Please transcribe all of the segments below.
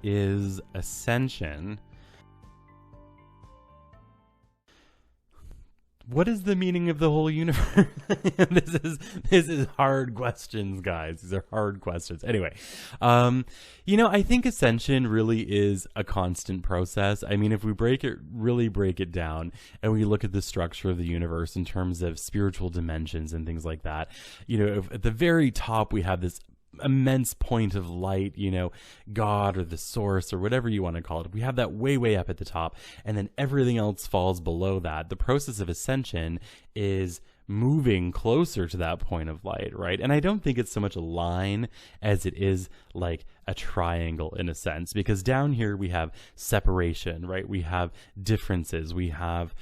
is Ascension? What is the meaning of the whole universe? This is hard questions, guys. These are hard questions. Anyway, I think Ascension really is a constant process. I mean, if we really break it down and we look at the structure of the universe in terms of spiritual dimensions and things like that, if at the very top we have this immense point of light, God or the source or whatever you want to call it. We have that way, way up at the top, and then everything else falls below that. The process of ascension is moving closer to that point of light, right? And I don't think it's so much a line as it is like a triangle in a sense, because down here we have separation, right? We have differences. We have,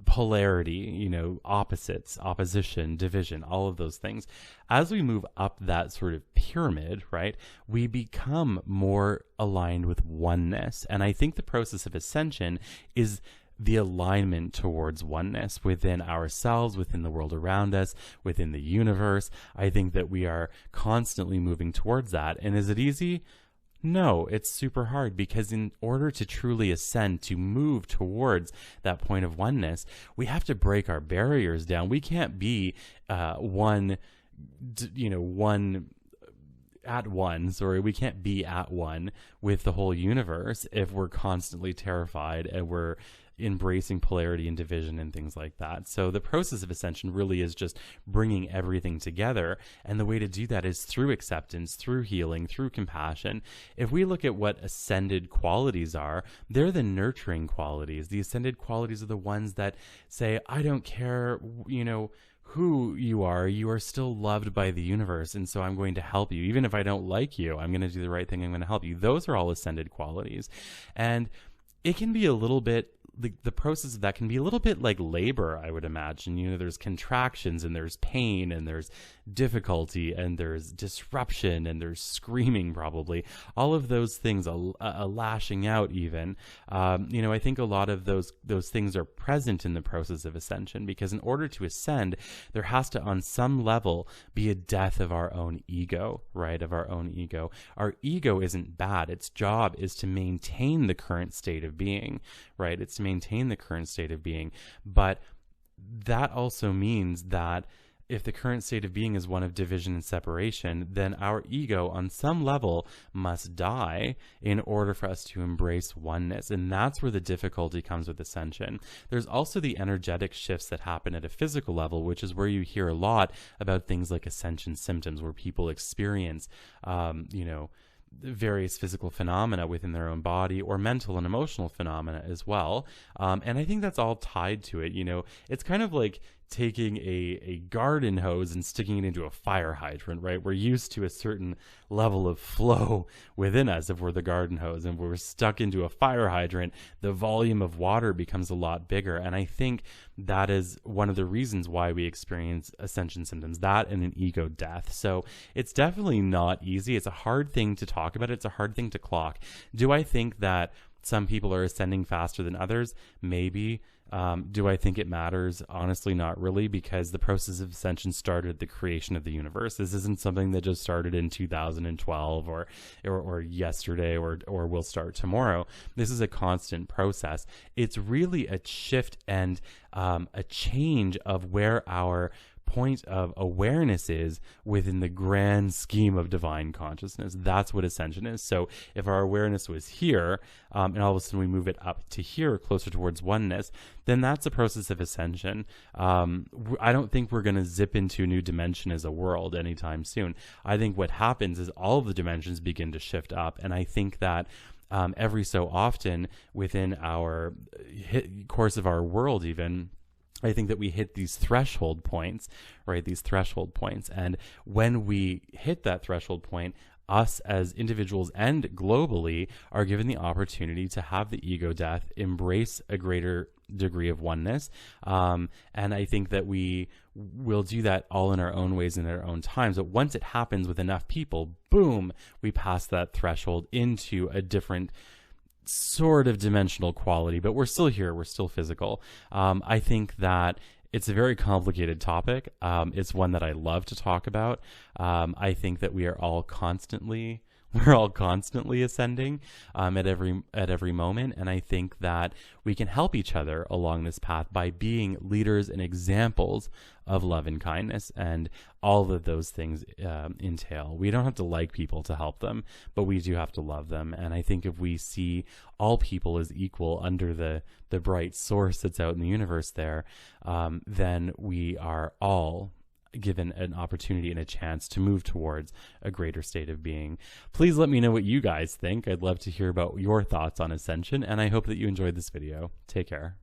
polarity, opposites, opposition, division, all of those things. As we move up that sort of pyramid, right, we become more aligned with oneness. And I think the process of ascension is the alignment towards oneness within ourselves, within the world around us, within the universe. I think that we are constantly moving towards that. And is it easy? No, it's super hard, because in order to truly ascend, to move towards that point of oneness, we have to break our barriers down. We can't be we can't be at one with the whole universe if we're constantly terrified and we're embracing polarity and division and things like that. So the process of ascension really is just bringing everything together. And the way to do that is through acceptance, through healing, through compassion. If we look at what ascended qualities are, they're the nurturing qualities. The ascended qualities are the ones that say, I don't care, who you are still loved by the universe, and so I'm going to help you. Even if I don't like you, I'm going to do the right thing, I'm going to help you. Those are all ascended qualities. And it can be a little bit, the process of that can be a little bit like labor, I would imagine. There's contractions and there's pain and there's difficulty and there's disruption and there's screaming, probably. All of those things, a lashing out even. I think a lot of those things are present in the process of ascension, because in order to ascend, there has to, on some level, be a death of our own ego, right? Of our own ego. Our ego isn't bad. Its job is to maintain the current state of being, right? It's to maintain the current state of being. But that also means that if the current state of being is one of division and separation, then our ego on some level must die in order for us to embrace oneness. And that's where the difficulty comes with ascension. There's also the energetic shifts that happen at a physical level, which is where you hear a lot about things like ascension symptoms, where people experience, various physical phenomena within their own body, or mental and emotional phenomena as well. And I think that's all tied to it. It's kind of like taking a garden hose and sticking it into a fire hydrant, right? We're used to a certain level of flow within us if we're the garden hose, and we're stuck into a fire hydrant, the volume of water becomes a lot bigger. And I think that is one of the reasons why we experience ascension symptoms, that and an ego death. So it's definitely not easy. It's a hard thing to talk about. It's a hard thing to clock. Do I think that some people are ascending faster than others? Maybe. Do I think it matters? Honestly, not really, because the process of ascension started at the creation of the universe. This isn't something that just started in 2012 or yesterday or will start tomorrow. This is a constant process. It's really a shift and a change of where our point of awareness is within the grand scheme of divine consciousness. That's what ascension is. So if our awareness was here, and all of a sudden we move it up to here, closer towards oneness, then that's a process of ascension. I don't think we're going to zip into a new dimension as a world anytime soon. I think what happens is all of the dimensions begin to shift up, and I think that every so often within our course of our world even, I think that we hit these threshold points, right? These threshold points. And when we hit that threshold point, us as individuals and globally are given the opportunity to have the ego death, embrace a greater degree of oneness. And I think that we will do that all in our own ways and at our own times. But once it happens with enough people, boom, we pass that threshold into a different sort of dimensional quality, but we're still here. We're still physical. I think that it's a very complicated topic. It's one that I love to talk about. I think that we are all constantly we're all constantly ascending at every moment. And I think that we can help each other along this path by being leaders and examples of love and kindness, and all that those things entail. We don't have to like people to help them, but we do have to love them. And I think if we see all people as equal under the bright source that's out in the universe there, then we are all given an opportunity and a chance to move towards a greater state of being. Please let me know what you guys think. I'd love to hear about your thoughts on Ascension, and I hope that you enjoyed this video. Take care.